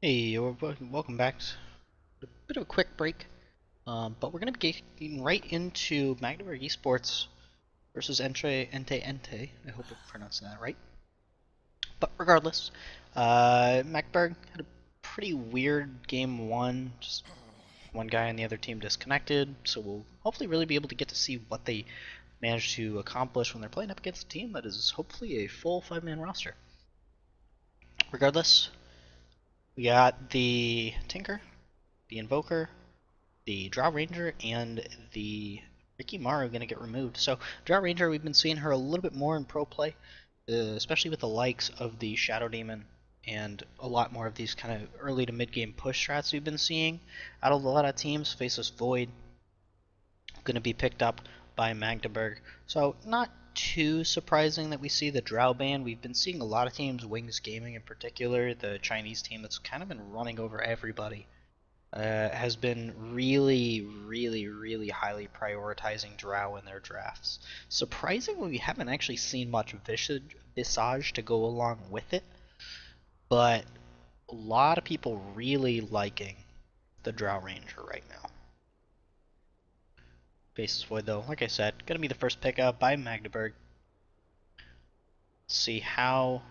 Hey, welcome back. A bit of a quick break, but we're going to be getting right into Magdeburg eSports versus Ente. I hope I'm pronouncing that right. But regardless, Magdeburg had a pretty weird game one. Just one guy on the other team disconnected, so we'll hopefully really be able to get to see what they managed to accomplish when they're playing up against a team that is hopefully a full 5-man roster. Regardless, we got the Tinker, the Invoker, the Draw Ranger, and the Ricky Maru going to get removed. So Draw Ranger, we've been seeing her a little bit more in pro play, especially with the likes of the Shadow Demon and a lot more of these kind of early to mid game push strats we've been seeing out of a lot of teams. Faceless Void going to be picked up by Magdeburg. So not too surprising that we see the Drow ban. We've been seeing a lot of teams, Wings Gaming in particular, the Chinese team that's kind of been running over everybody, has been really highly prioritizing Drow in their drafts. Surprisingly, we haven't actually seen much Visage to go along with it, but a lot of people really liking the Drow Ranger right now. Faceless Void, though, like I said, gonna be the first pickup by Magdeburg. See how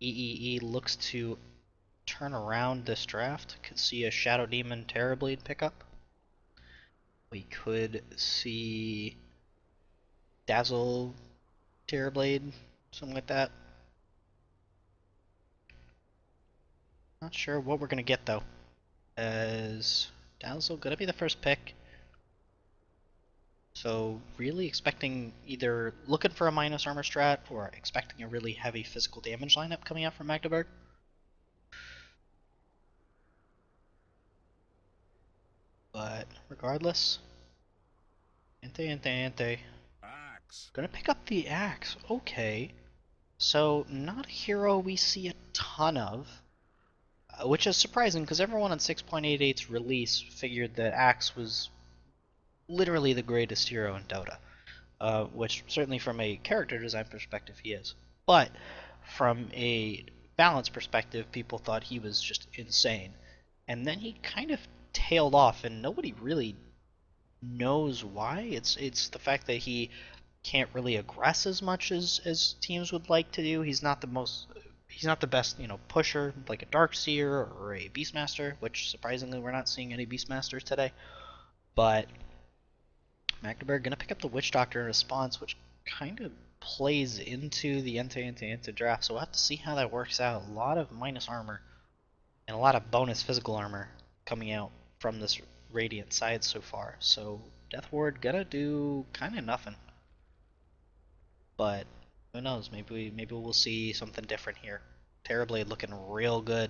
EEE looks to turn around this draft. Could see a Shadow Demon Terrorblade pickup. We could see Dazzle Terrorblade, something like that. Not sure what we're gonna get though, as Dazzle gonna be the first pick. So really expecting either looking for a minus armor strat or expecting a really heavy physical damage lineup coming out from Magdeburg. But regardless, Ente. Axe. Gonna pick up the axe. Okay. So not a hero we see a ton of, which is surprising because everyone on 6.88's release figured that axe was literally the greatest hero in Dota. Which certainly from a character design perspective he is. But from a balance perspective, people thought he was just insane. And then he kind of tailed off, and nobody really knows why. It's the fact that he can't really aggress as much as teams would like to do. He's not the best, pusher like a Darkseer or a Beastmaster, which surprisingly we're not seeing any Beastmasters today. But Magdeburg gonna pick up the Witch Doctor in response, which kind of plays into the Ente draft, so we'll have to see how that works out. A lot of minus armor and a lot of bonus physical armor coming out from this Radiant side so far. So Death Ward gonna do kind of nothing, but who knows? Maybe we'll see something different here. Terrorblade looking real good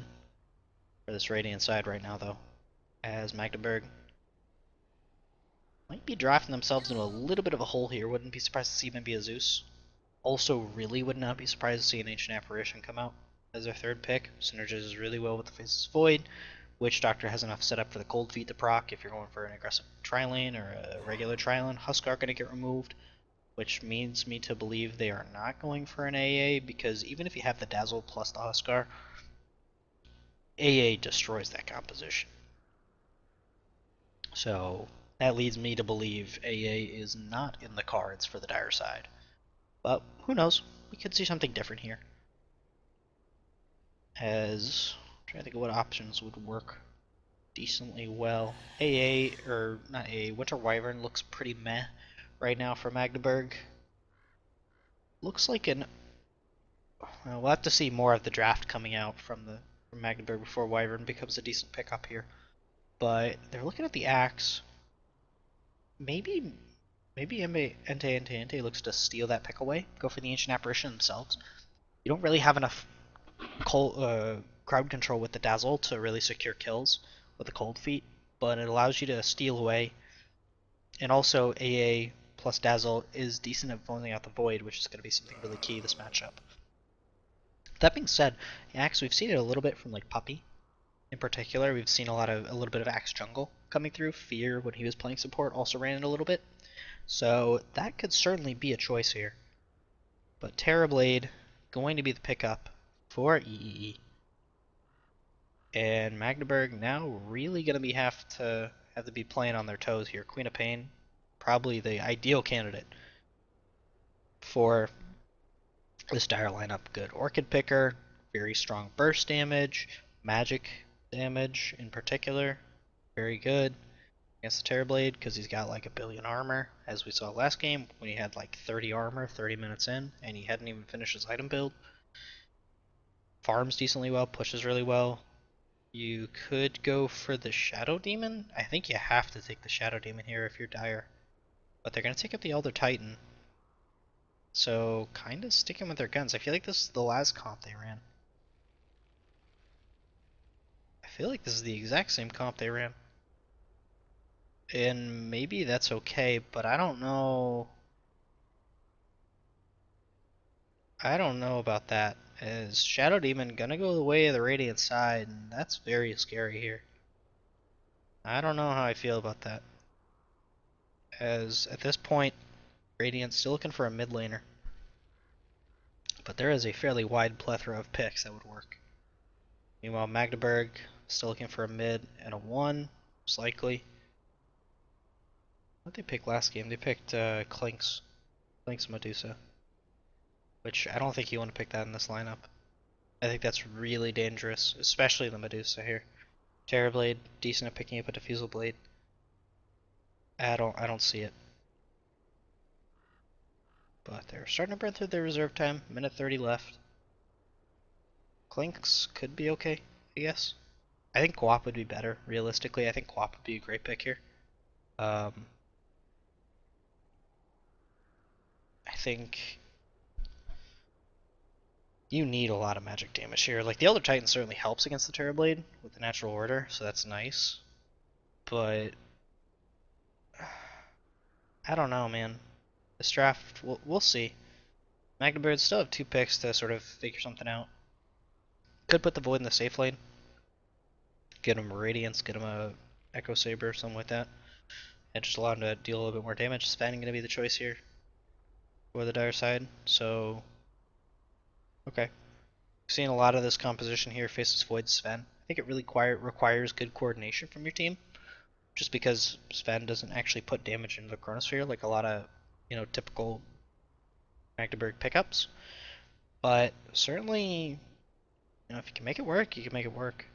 for this Radiant side right now, though, as Magdeburg might be drafting themselves into a little bit of a hole here. Wouldn't be surprised to see maybe a Zeus. Also, really would not be surprised to see an Ancient Apparition come out as their third pick. Synergizes really well with the Faceless Void. Witch Doctor has enough set up for the Cold Feet to proc if you're going for an aggressive tri-lane or a regular tri-lane. Huskar going to get removed, which means me to believe they are not going for an AA, because even if you have the Dazzle plus the Huskar, AA destroys that composition. So that leads me to believe AA is not in the cards for the Dire side. But who knows? We could see something different here. As I'm trying to think of what options would work decently well. AA, or not AA, Winter Wyvern looks pretty meh right now for Magdeburg. Looks like an... Well, we'll have to see more of the draft coming out from Magdeburg before Wyvern becomes a decent pickup here. But they're looking at the axe. Maybe Ente looks to steal that pick away, go for the Ancient Apparition themselves. You don't really have enough crowd control with the Dazzle to really secure kills with the Cold Feet, but it allows you to steal away. And also AA plus Dazzle is decent at phoning out the Void, which is going to be something really key this matchup. That being said, Axe, we've seen it a little bit from like Puppy in particular. We've seen a little bit of Axe Jungle coming through. Fear, when he was playing support, also ran it a little bit. So that could certainly be a choice here. But Terrorblade going to be the pickup for EEE. And Magdeburg now really going to have to be playing on their toes here. Queen of Pain, probably the ideal candidate for this dire lineup. Good Orchid Picker, very strong burst damage, magic damage in particular, very good against the Terrorblade because he's got like a billion armor, as we saw last game when he had like 30 armor 30 minutes in and he hadn't even finished his item build. Farms decently well, pushes really well. You could go for the Shadow Demon. I think you have to take the Shadow Demon here if you're dire. But they're going to take up the Elder Titan. So, kind of sticking with their guns. I feel like this is the last comp they ran. I feel like this is the exact same comp they ran. And maybe that's okay, but I don't know. I don't know about that. Is Shadow Demon gonna go the way of the Radiant side? And that's very scary here. I don't know how I feel about that. As at this point, Radiant's still looking for a mid laner. But there is a fairly wide plethora of picks that would work. Meanwhile, Magdeburg still looking for a mid and a 1, most likely. What did they pick last game? They picked Clinks Medusa. Which I don't think you want to pick that in this lineup. I think that's really dangerous, especially the Medusa here. Terrorblade, decent at picking up a Diffusal Blade. I don't see it. But they're starting to burn through their reserve time. Minute 30 left. Clinks could be okay, I guess. I think Guap would be better, realistically. I think Guap would be a great pick here. I think you need a lot of magic damage here. Like, the Elder Titan certainly helps against the Terrorblade with the natural order, so that's nice. But I don't know, man. This draft, we'll see. Magdeburg still have 2 picks to sort of figure something out. Could put the Void in the safe lane. Get him a Radiance, get him a Echo Saber, something like that. And just allow him to deal a little bit more damage. Sven going to be the choice here for the dire side. So, okay. Seeing a lot of this composition here faces Void Sven. I think it really requires good coordination from your team. Just because Sven doesn't actually put damage into the Chronosphere like a lot of, typical Magdeburg pickups. But certainly, if you can make it work, you can make it work.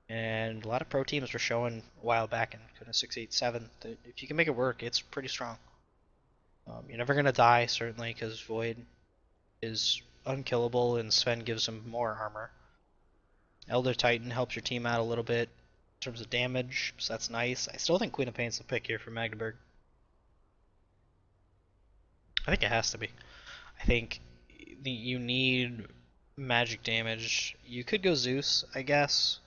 And a lot of pro teams were showing a while back in 687 that if you can make it work, it's pretty strong. You're never going to die, certainly, because Void is unkillable and Sven gives him more armor. Elder Titan helps your team out a little bit in terms of damage, so that's nice. I still think Queen of Pain's the pick here for Magdeburg. I think it has to be. I think you need magic damage. You could go Zeus, I guess,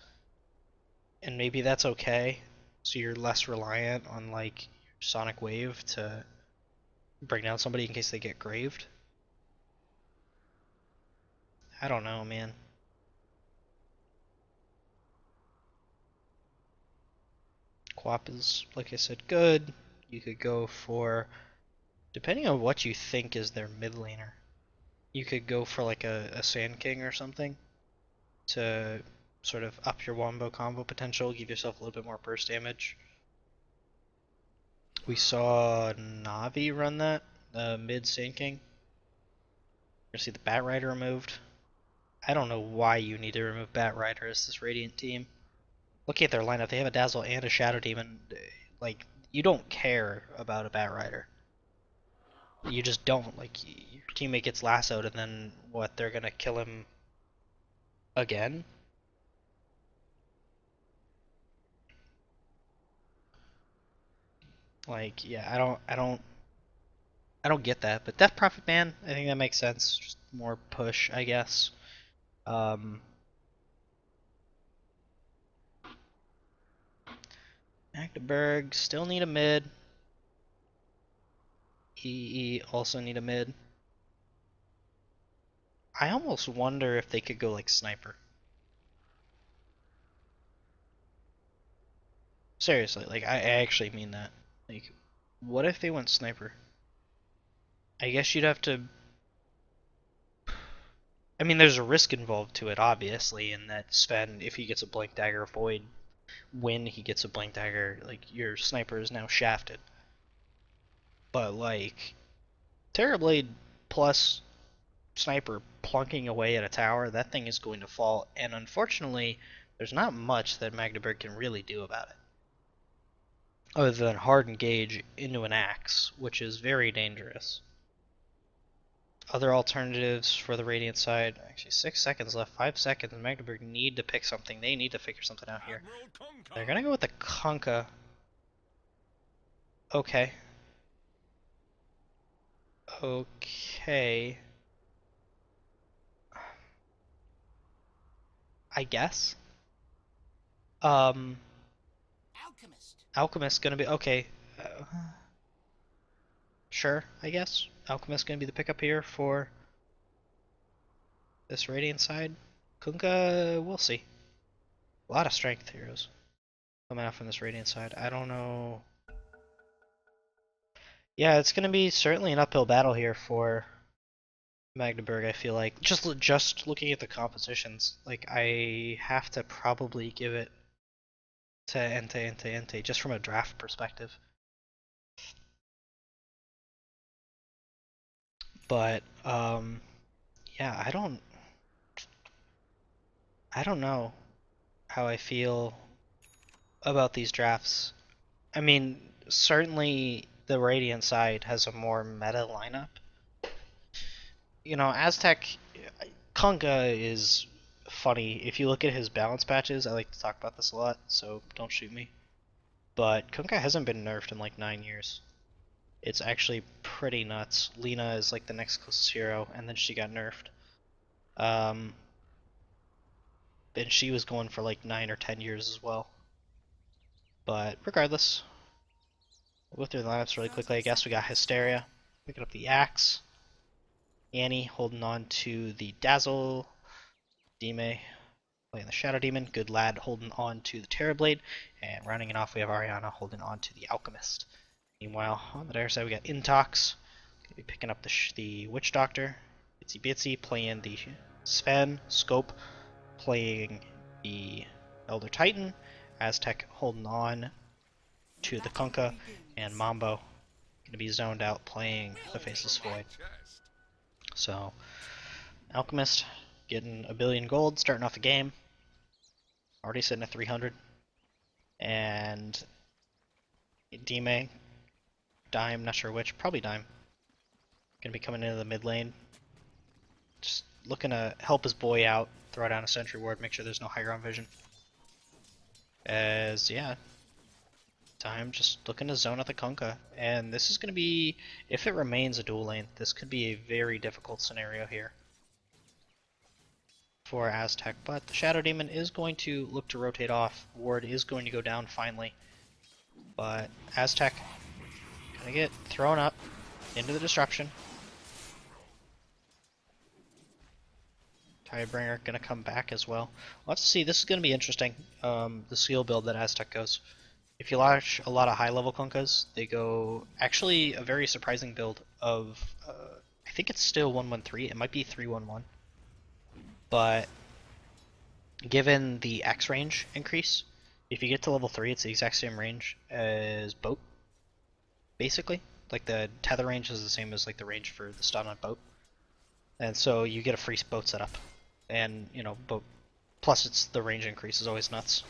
and maybe that's okay. So you're less reliant on like Sonic Wave to bring down somebody in case they get graved. I don't know, man. Quap is, like I said, good. You could go for, depending on what you think is their mid laner, you could go for like a Sand King or something to sort of up your wombo combo potential, give yourself a little bit more burst damage. We saw Navi run that, mid Sand King. You're gonna see the Bat Rider removed. I don't know why you need to remove Bat Rider as this Radiant team. Looking at their lineup, they have a Dazzle and a Shadow Demon. Like, you don't care about a Bat Rider. You just don't. Like, your teammate gets lassoed and then, what, they're gonna kill him again? Like, yeah, I don't get that. But Death Prophet Man, I think that makes sense. Just more push, I guess. Magdeburg still need a mid. EE also need a mid. I almost wonder if they could go like Sniper. Seriously, like I actually mean that. Like, what if they went Sniper? I guess you'd have to. I mean, there's a risk involved to it, obviously, in that Sven, if he gets a Blink Dagger Void, when he gets a Blink Dagger, like, your sniper is now shafted. But, like, Terrorblade plus sniper plunking away at a tower, that thing is going to fall, and unfortunately, there's not much that Magdeburg can really do about it. Other than hard engage into an axe, which is very dangerous. Other alternatives for the Radiant side, actually 6 seconds left, 5 seconds, Magdeburg need to pick something, they need to figure something out here. They're gonna go with the Kunkka. Okay. Okay. I guess. Alchemist gonna be okay. Sure, I guess. Alchemist gonna be the pickup here for this Radiant side. Kunkka, we'll see. A lot of strength heroes coming out from this Radiant side. I don't know. Yeah, it's gonna be certainly an uphill battle here for Magdeburg, I feel like. Just looking at the compositions, like, I have to probably give it to Ente, just from a draft perspective. But, yeah, I don't know how I feel about these drafts. I mean, certainly the Radiant side has a more meta lineup. You know, Aztec, Kunkka is funny. If you look at his balance patches, I like to talk about this a lot, so don't shoot me. But Kunkka hasn't been nerfed in like 9 years. It's actually pretty nuts. Lina is like the next closest hero, and then she got nerfed. And she was going for like 9 or 10 years as well. But regardless, we'll go through the lineups really quickly. I guess we got Hysteria picking up the Axe. Annie holding on to the Dazzle. Dime playing the Shadow Demon. Good Lad holding on to the Terrorblade. And rounding it off, we have Ariana holding on to the Alchemist. Meanwhile, on the dire side, we got Intox. Gonna be picking up the Witch Doctor. Bitsy Bitsy playing the Sven. Scope playing the Elder Titan. Aztec holding on to the Kunkka. And Mambo gonna be zoned out playing the Faceless Void. So, Alchemist getting a billion gold, starting off the game. Already sitting at 300. And Dime, Dime, not sure which, probably Dime. Gonna be coming into the mid lane. Just looking to help his boy out, throw down a sentry ward, make sure there's no high ground vision. As, yeah, Dime just looking to zone out the Kunkka. And this is gonna be, if it remains a dual lane, this could be a very difficult scenario here for Aztec, but the Shadow Demon is going to look to rotate off. Ward is going to go down finally, but Aztec gonna get thrown up into the disruption. Tidebringer gonna come back as well. Let's see, this is gonna be interesting, the skill build that Aztec goes. If you launch a lot of high level Kunkkas, they go actually a very surprising build of, I think it's still 113, it might be 311. But given the X range increase, if you get to level 3, it's the exact same range as Boat, basically. Like the tether range is the same as like the range for the stun on Boat. And so you get a free boat setup. And, you know, Boat, plus it's the range increase is always nuts.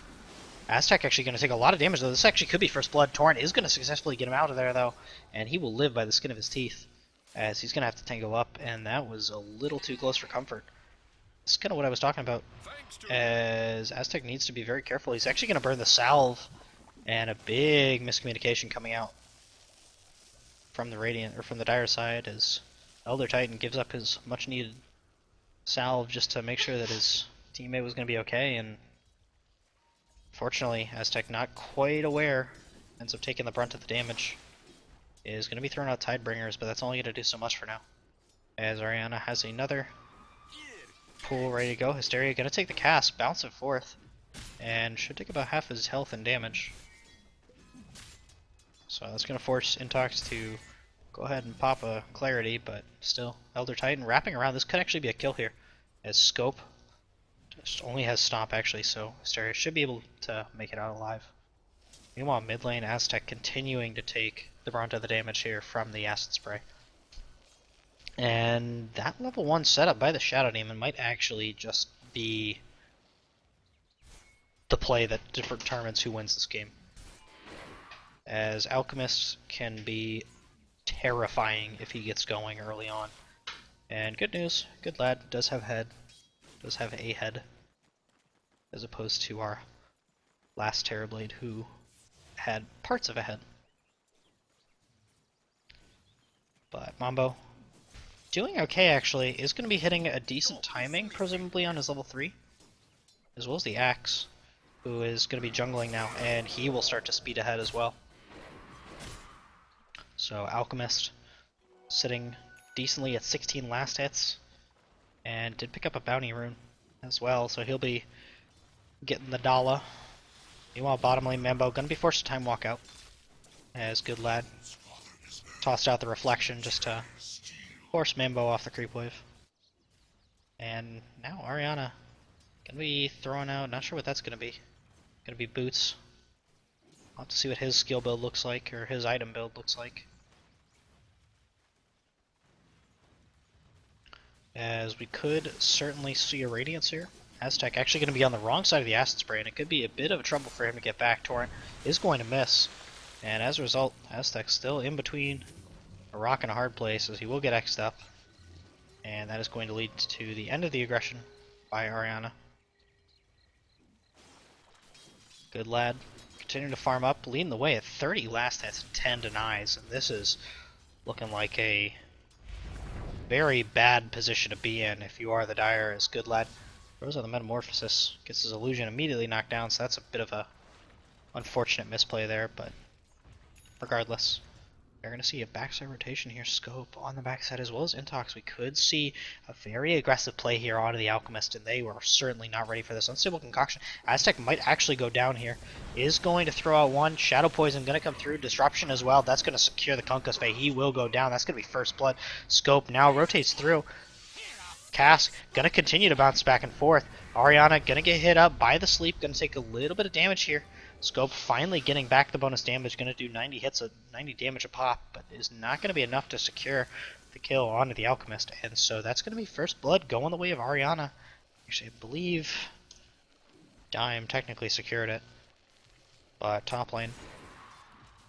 Aztec actually going to take a lot of damage though. This actually could be First Blood. Torrent is going to successfully get him out of there though. And he will live by the skin of his teeth, as he's going to have to tango up. And that was a little too close for comfort. This is kind of what I was talking about, as Aztec needs to be very careful. He's actually going to burn the salve, and a big miscommunication coming out from the Radiant, or from the Dire side, as Elder Titan gives up his much needed salve just to make sure that his teammate was going to be okay, and fortunately, Aztec, not quite aware, ends up taking the brunt of the damage. Is going to be throwing out Tidebringers, but that's only going to do so much for now, as Ariana has another pool ready to go. Hysteria gonna take the cast, bounce it forth, and should take about half his health and damage. So that's gonna force Intox to go ahead and pop a Clarity, but still, Elder Titan wrapping around. This could actually be a kill here, as Scope just only has Stomp actually, so Hysteria should be able to make it out alive. Meanwhile, mid lane, Aztec continuing to take the brunt of the damage here from the Acid Spray. And that level 1 setup by the Shadow Demon might actually just be the play that determines who wins this game. As Alchemist can be terrifying if he gets going early on. And good news, good lad, does have head, does have a head, as opposed to our last Terrorblade who had parts of a head. But Mambo, doing okay actually, is going to be hitting a decent timing, presumably on his level 3, as well as the Axe, who is going to be jungling now, and he will start to speed ahead as well. So Alchemist sitting decently at 16 last hits, and did pick up a bounty rune as well, so he'll be getting the dollar. Meanwhile, bottom lane Mambo gonna be forced to time walk out, as good lad tossed out the reflection just to force Mambo off the creep wave. And now Ariana gonna be throwing out, not sure what that's gonna be. Gonna be boots. I'll have to see what his skill build looks like, or his item build looks like. As we could certainly see a Radiance here. Aztec actually going to be on the wrong side of the Acid Spray, and it could be a bit of trouble for him to get back. Torrent is going to miss, and as a result, Aztec still in between a rock and a hard place, as he will get X'd up, and that is going to lead to the end of the aggression by Ariana. Good lad, continuing to farm up, leading the way at 30 last hits and 10 denies, and this is looking like a very bad position to be in if you are the Dire, as good lad throws out the Metamorphosis, gets his illusion immediately knocked down, so that's a bit of a unfortunate misplay there, but regardless, we're going to see a backside rotation here, Scope on the backside as well as Intox. We could see a very aggressive play here onto the Alchemist, and they were certainly not ready for this. Unstable Concoction. Aztec might actually go down here. Is going to throw out one. Shadow Poison going to come through. Disruption as well. That's going to secure the Conquest Bay. He will go down. That's going to be first blood. Scope now rotates through. Cask going to continue to bounce back and forth. Ariana going to get hit up by the sleep. Going to take a little bit of damage here. Scope finally getting back the bonus damage, going to do 90 hits, 90 damage a pop, but is not going to be enough to secure the kill onto the Alchemist, and so that's going to be first blood going the way of Ariana. Actually, I believe Dime technically secured it, but top lane,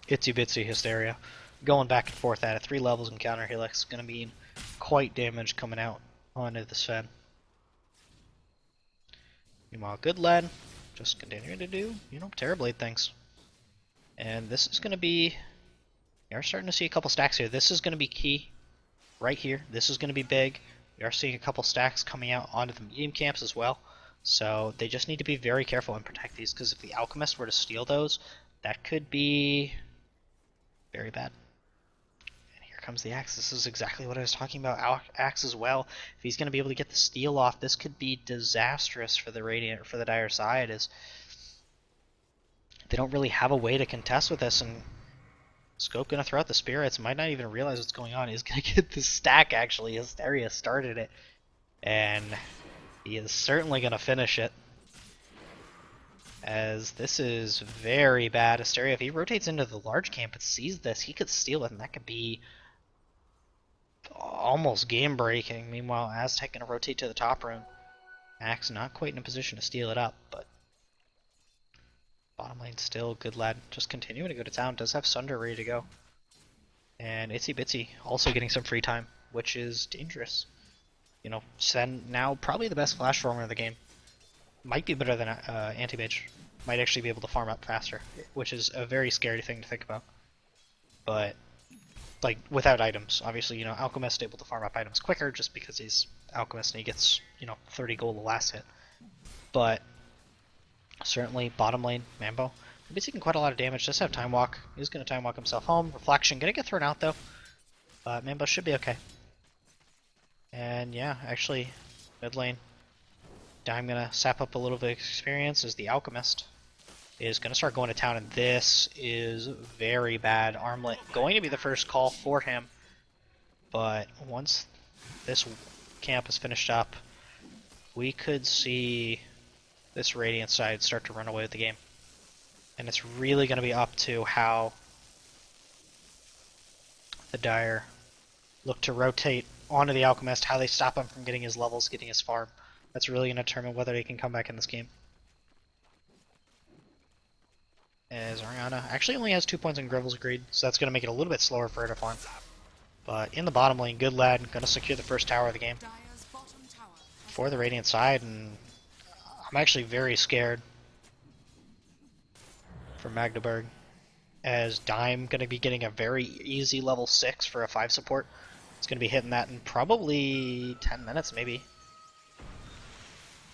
Itsy Bitsy Hysteria, going back and forth at it. 3 levels in counter Helix, going to mean quite damage coming out onto the Sven. Meanwhile, good lad, just continuing to do, Terrorblade things. And this is going to be, we are starting to see a couple stacks here. This is going to be key right here. This is going to be big. We are seeing a couple stacks coming out onto the medium camps as well. So they just need to be very careful and protect these, because if the Alchemist were to steal those, that could be very bad. And here comes the Axe. This is exactly what I was talking about. Axe as well. If he's going to be able to get the steal off, this could be disastrous for the Radiant, or for the Dire side, as they don't really have a way to contest with this, and Scope going to throw out the Spirits, might not even realize what's going on. He's going to get the stack, actually. Hysteria started it, and he is certainly going to finish it, as this is very bad. Hysteria, if he rotates into the large camp and sees this, he could steal it, and that could be almost game-breaking. Meanwhile, Aztec going to rotate to the top rune. Axe not quite in a position to steal it up, but bottom lane still, good lad, just continuing to go to town, does have Sunder ready to go. And Itsy Bitsy also getting some free time, which is dangerous. Sen now probably the best flash farmer of the game. Might be better than Anti-Mage. Might actually be able to farm up faster, which is a very scary thing to think about. But, like, without items. Obviously, Alchemist able to farm up items quicker just because he's Alchemist and he gets, 30 gold the last hit. But certainly, bottom lane, Mambo, he'll be taking quite a lot of damage. Does have Time Walk. He's going to Time Walk himself home. Reflection, going to get thrown out, though. But Mambo should be okay. And yeah, actually, mid lane, I'm going to sap up a little bit of experience as the Alchemist is going to start going to town, and this is very bad. Armlet going to be the first call for him. but once this camp is finished up, we could see this Radiant side start to run away with the game. And it's really going to be up to how the Dire look to rotate onto the Alchemist, how they stop him from getting his levels, getting his farm. That's really going to determine whether he can come back in this game. As Ariana actually only has 2 points in Grivel's Greed, so that's going to make it a little bit slower for her to farm. But in the bottom lane, good lad, going to secure the first tower of the game for the Radiant side, and I'm actually very scared for Magdeburg, as Dime going to be getting a very easy level 6 for a 5 support. It's going to be hitting that in probably 10 minutes, maybe.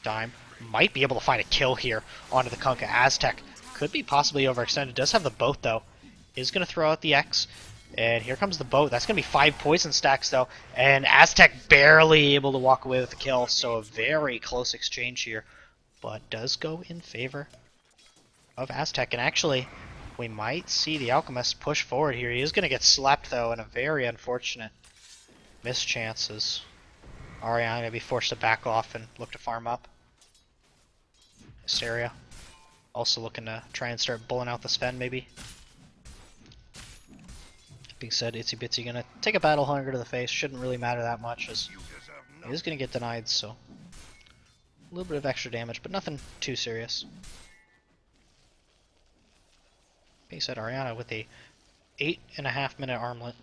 Dime might be able to find a kill here onto the Kunkka. Aztec could be possibly overextended. Does have the boat, though. Is going to throw out the X. And here comes the boat. That's going to be 5 poison stacks, though. And Aztec barely able to walk away with the kill. So a very close exchange here. But does go in favor of Aztec. And actually, we might see the Alchemist push forward here. He is going to get slapped, though, in a very unfortunate mischances. Ariana going to be forced to back off and look to farm up. Hysteria also looking to try and start bulling out the Sven, maybe. Being said, Itsy Bitsy gonna take a Battle Hunger to the face. Shouldn't really matter that much, as he is gonna get denied, so a little bit of extra damage, but nothing too serious. Being said, Ariana with a 8.5 minute armlet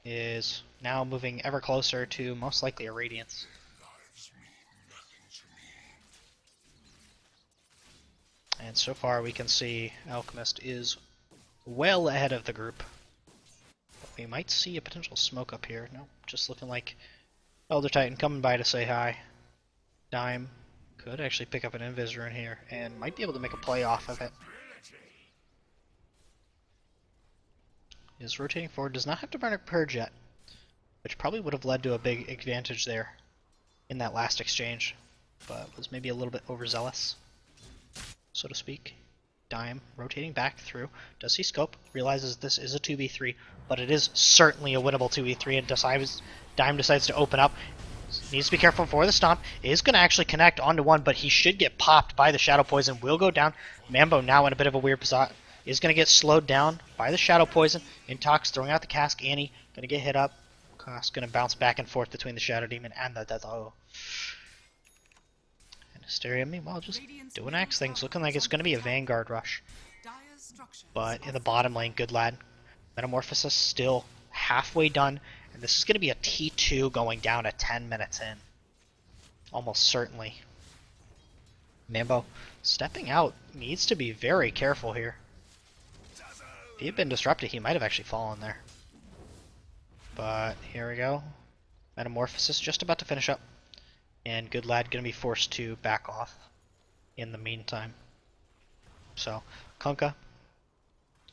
is now moving ever closer to most likely a Radiance. And so far we can see Alchemist is well ahead of the group. We might see a potential smoke up here. No, just looking like Elder Titan coming by to say hi. Dime could actually pick up an Invis rune here and might be able to make a play off of it. Is rotating forward, does not have to burn a Purge yet, which probably would have led to a big advantage there in that last exchange, but was maybe a little bit overzealous, so to speak. Dime rotating back through. Does see scope, realizes this is a 2v3, but it is certainly a winnable 2v3, and Dime decides to open up. Needs to be careful for the stomp. Is going to actually connect onto one, but he should get popped by the Shadow Poison. Will go down. Mambo now in a bit of a weird position. Is going to get slowed down by the Shadow Poison. Intox throwing out the cask. Annie going to get hit up. Cask going to bounce back and forth between the Shadow Demon and the Deatho. Hysteria, meanwhile, just doing axe things, looking like it's going to be a Vanguard rush. But in the bottom lane, good lad. Metamorphosis still halfway done, and this is going to be a T2 going down at 10 minutes in. Almost certainly. Mambo stepping out, needs to be very careful here. If he had been disrupted, he might have actually fallen there. But here we go. Metamorphosis just about to finish up. And good lad going to be forced to back off in the meantime. So, Kunkka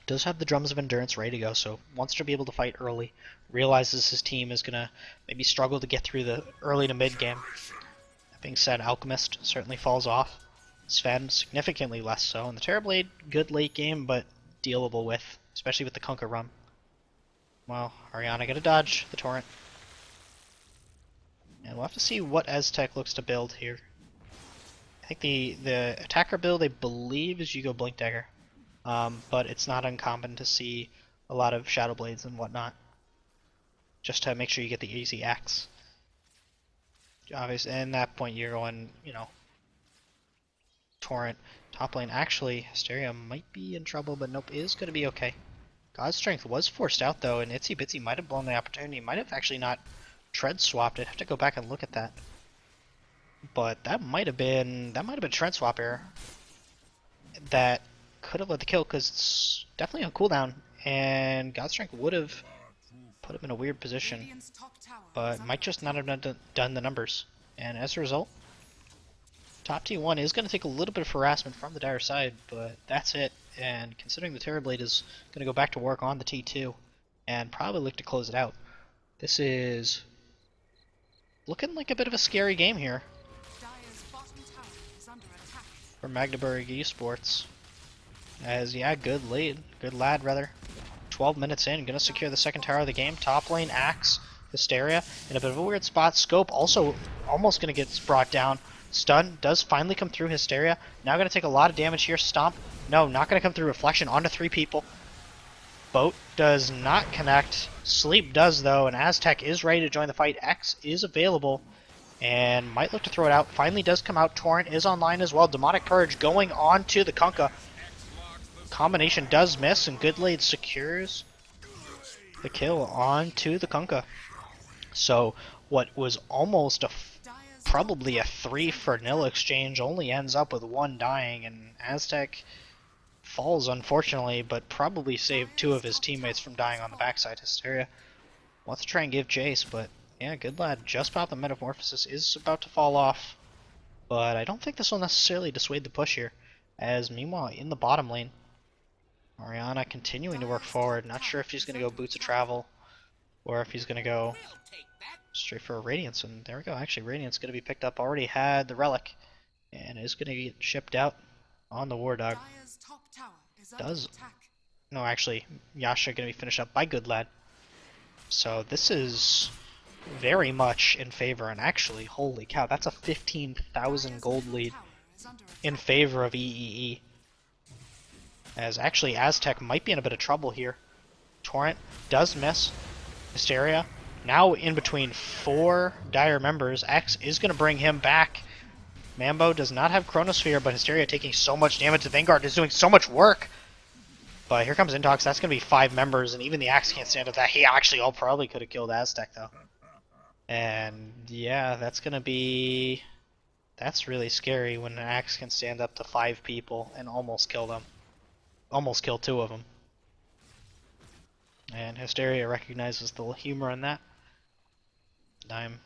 does have the Drums of Endurance ready to go, so wants to be able to fight early. Realizes his team is going to maybe struggle to get through the early to mid game. That being said, Alchemist certainly falls off. Sven significantly less so. And the Terrorblade, good late game, but dealable with, especially with the Kunkka run. Well, Ariana going to dodge the Torrent. And we'll have to see what Aztec looks to build here. I think the attacker build, I believe, is you go Blink Dagger. But it's not uncommon to see a lot of Shadow Blades and whatnot. Just to make sure you get the easy axe. Obviously, and at that point you're going, you know, Torrent. Top lane, actually, Hysteria might be in trouble, but nope, is going to be okay. God's Strength was forced out though, and Itsy Bitsy might have blown the opportunity. Might have actually not tread swapped. I'd have to go back and look at that. But that might have been tread swap error. That could have led the kill, because it's definitely on cooldown, and God's Strength would have put him in a weird position, but might just not have done the numbers. And as a result, top T1 is going to take a little bit of harassment from the Dire side, but that's it. And considering the Terrorblade is going to go back to work on the T2, and probably look to close it out, this is looking like a bit of a scary game here for Magdeburg eSports. As, yeah, good lad rather. 12 minutes in, gonna secure the second tower of the game. Top lane, Axe Hysteria in a bit of a weird spot. Scope also almost going to get brought down. Stun does finally come through Hysteria. Now going to take a lot of damage here. Stomp. No, not going to come through. Reflection onto 3 people. Boat does not connect. Sleep does, though, and Aztec is ready to join the fight. X is available and might look to throw it out. Finally does come out. Torrent is online as well. Demonic Purge going on to the Kunkka. Combination does miss, and Goodlade secures the kill onto the Kunkka. So what was almost probably a 3-for-0 exchange only ends up with 1 dying, and Aztec falls unfortunately, but probably saved 2 of his teammates from dying on the backside. Hysteria wants to try and give chase, but yeah, good lad. Just popped the Metamorphosis, is about to fall off, but I don't think this will necessarily dissuade the push here, as meanwhile in the bottom lane, Orianna continuing to work forward. Not sure if he's going to go Boots of Travel or if he's going to go straight for a Radiance, and there we go. Actually, Radiance going to be picked up. Already had the Relic, and is going to get shipped out on the War Dog. No, actually, Yasha going to be finished up by Good Lad. So this is very much in favor, and actually, holy cow, that's a 15,000 gold lead in favor of EEE. As actually Aztec might be in a bit of trouble here. Torrent does miss. Hysteria now in between 4 Dire members. X is going to bring him back. Mambo does not have Chronosphere, but Hysteria taking so much damage. The Vanguard is doing so much work. But here comes Intox. That's going to be 5 members, and even the Axe can't stand up that. He actually all probably could have killed Aztec, though. And yeah, that's going to be... That's really scary when an Axe can stand up to 5 people and almost kill them. Almost kill 2 of them. And Hysteria recognizes the humor in that. I'm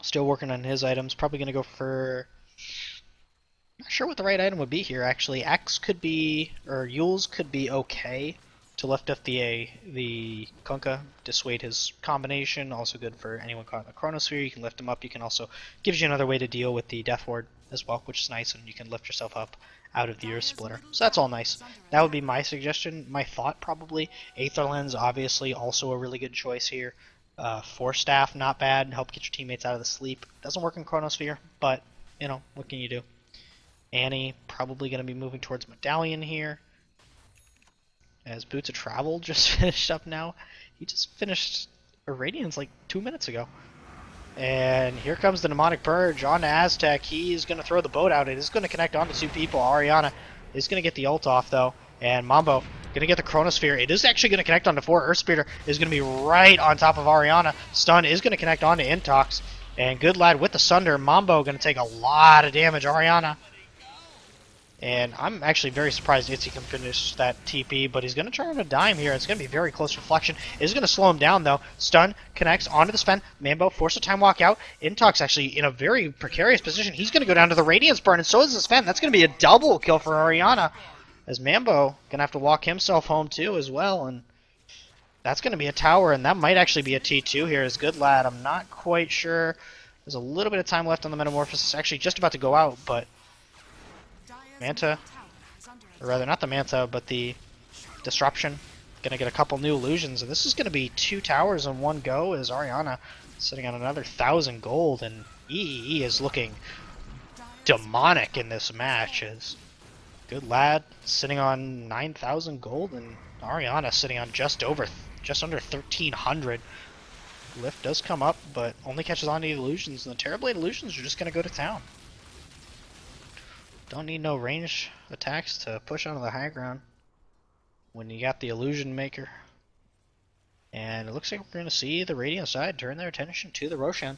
still working on his items. Probably going to go for... Not sure what the right item would be here, actually. X could be... or Yules could be okay to lift up the Kunkka, dissuade his combination. Also good for anyone caught in the Chronosphere. You can lift him up. You can also... gives you another way to deal with the Death Ward as well, which is nice, and you can lift yourself up out of the Earth Splitter. So that's all nice. That would be my suggestion. My thought, probably. Aether Lens, obviously, also a really good choice here. Force Staff, not bad. Help get your teammates out of the sleep. Doesn't work in Chronosphere, but, you know, what can you do? Annie, probably going to be moving towards Medallion here. As Boots of Travel just finished up now. He just finished a Radiance like 2 minutes ago. And here comes the Mnemonic Purge on to Aztec. He's going to throw the boat out. It is going to connect onto 2 people. Ariana is going to get the ult off, though. And Mambo going to get the Chronosphere. It is actually going to connect onto 4. Earth Speeder is going to be right on top of Ariana. Stun is going to connect onto Intox. And Good Lad with the Sunder. Mambo going to take a lot of damage. Ariana. And I'm actually very surprised Itzy can finish that TP, but he's going to try on a dime here. It's going to be very close. Reflection is going to slow him down, though. Stun connects onto the Sven. Mambo force a time walk out. Intox actually in a very precarious position. He's going to go down to the Radiance Burn, and so is the Sven. That's going to be a double kill for Ariana, as Mambo going to have to walk himself home, too, as well. And that's going to be a tower, and that might actually be a T2 here. As Good Lad, I'm not quite sure. There's a little bit of time left on the Metamorphosis. Actually just about to go out, but... Manta, or rather not the Manta, but the Disruption. Gonna get a couple new illusions, and this is gonna be 2 towers in one go as Ariana sitting on another 1,000 gold, and EEE is looking demonic in this match. As Good Lad sitting on 9,000 gold, and Ariana sitting on just under 1,300. Lift does come up, but only catches on to the illusions, and the Terrorblade illusions are just gonna go to town. Don't need no range attacks to push onto the high ground when you got the Illusion Maker. And it looks like we're going to see the Radiant side turn their attention to the Roshan.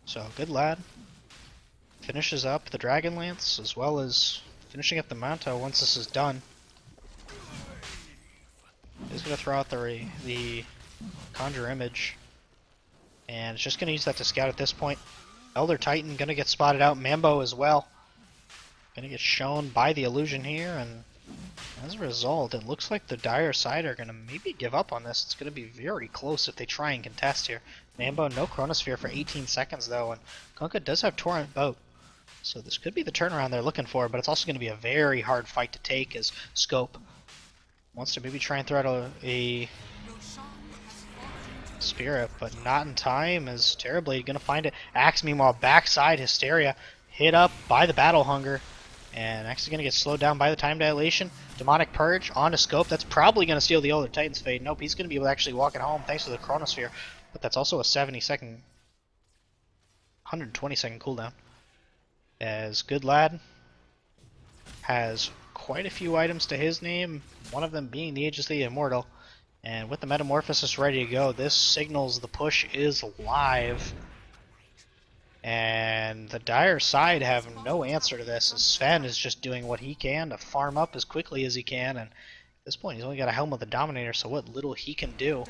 So, Good Lad finishes up the Dragon Lance, as well as finishing up the Manta once this is done. He's going to throw out the Conjure Image, and it's just going to use that to scout at this point. Elder Titan gonna get spotted out. Mambo as well. Gonna get shown by the illusion here, and as a result, it looks like the Dire side are gonna maybe give up on this. It's gonna be very close if they try and contest here. Mambo, no Chronosphere for 18 seconds though, and Kunkka does have Torrent Boat. So this could be the turnaround they're looking for, but it's also gonna be a very hard fight to take as Scope wants to maybe try and throw out a Spirit, but not in time, as Terrorblade gonna find it. Axe, meanwhile, backside, Hysteria, hit up by the Battle Hunger, and Axe is gonna get slowed down by the Time Dilation. Demonic Purge onto Scope, that's probably gonna steal the Elder Titan's Fate. Nope, he's gonna be able to actually walk it home thanks to the Chronosphere, but that's also a 70-second, 120-second cooldown. As Good Lad has quite a few items to his name, one of them being the Aegis of the Immortal. And with the Metamorphosis ready to go, this signals the push is live. And the Dire side have no answer to this, as Sven is just doing what he can to farm up as quickly as he can. And at this point, he's only got a Helm of the Dominator, so what little he can do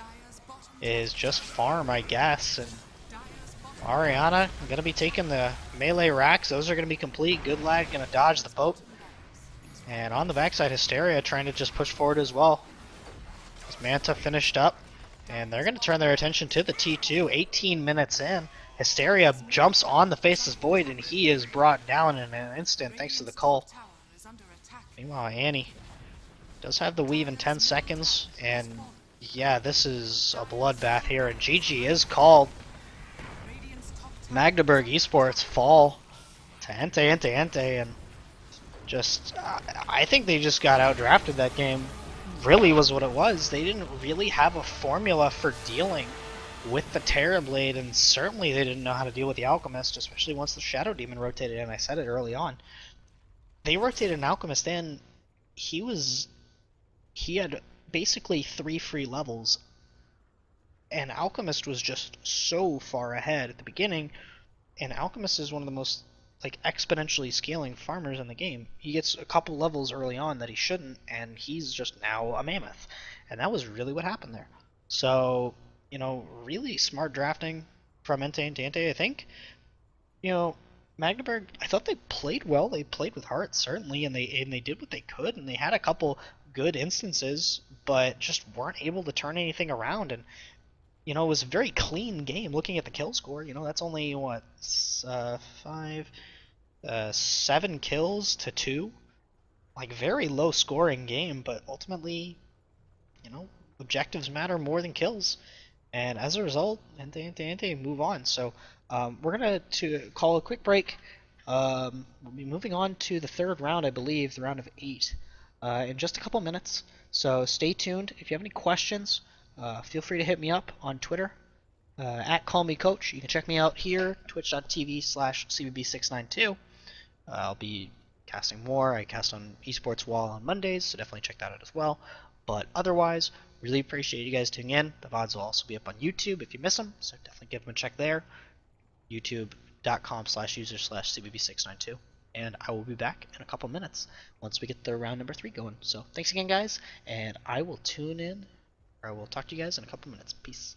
is just farm, I guess. And Ariana going to be taking the melee racks. Those are going to be complete. Good Lad going to dodge the boat. And on the backside, Hysteria trying to just push forward as well. As Manta finished up, and they're going to turn their attention to the T2. 18 minutes in, Hysteria jumps on the Faceless Void, and he is brought down in an instant thanks to the Cull. Meanwhile, Annie does have the weave in 10 seconds, and yeah, this is a bloodbath here, and GG is called. Magdeburg eSports fall to Ente, and just, I think they just got outdrafted that game. Really was what it was. They didn't really have a formula for dealing with the Terrorblade, and certainly they didn't know how to deal with the Alchemist, especially once the Shadow Demon rotated in. I said it early on. They rotated an Alchemist in. He had basically 3 free levels, and Alchemist was just so far ahead at the beginning, and Alchemist is one of the most exponentially scaling farmers in the game. He gets a couple levels early on that he shouldn't, and he's just now a mammoth. And that was really what happened there. So, really smart drafting from Ente. I think, Magdeburg, I thought they played well. They played with heart, certainly, and they did what they could, and they had a couple good instances, but just weren't able to turn anything around. And it was a very clean game. Looking at the kill score, that's only what, 7 kills to 2. Very low scoring game, but ultimately, objectives matter more than kills. And as a result, Ente move on. So we're going to call a quick break. We'll be moving on to the 3rd round, I believe, the round of 8, in just a couple minutes. So stay tuned. If you have any questions, feel free to hit me up on Twitter, at CallMeCoach. You can check me out here, twitch.tv/CBB692. I'll be casting more. I cast on eSports Wall on Mondays, so definitely check that out as well. But otherwise, really appreciate you guys tuning in. The VODs will also be up on YouTube if you miss them, so definitely give them a check there. youtube.com/user/CBB692. And I will be back in a couple minutes once we get the round number 3 going. So thanks again, guys, and I will talk to you guys in a couple minutes. Peace.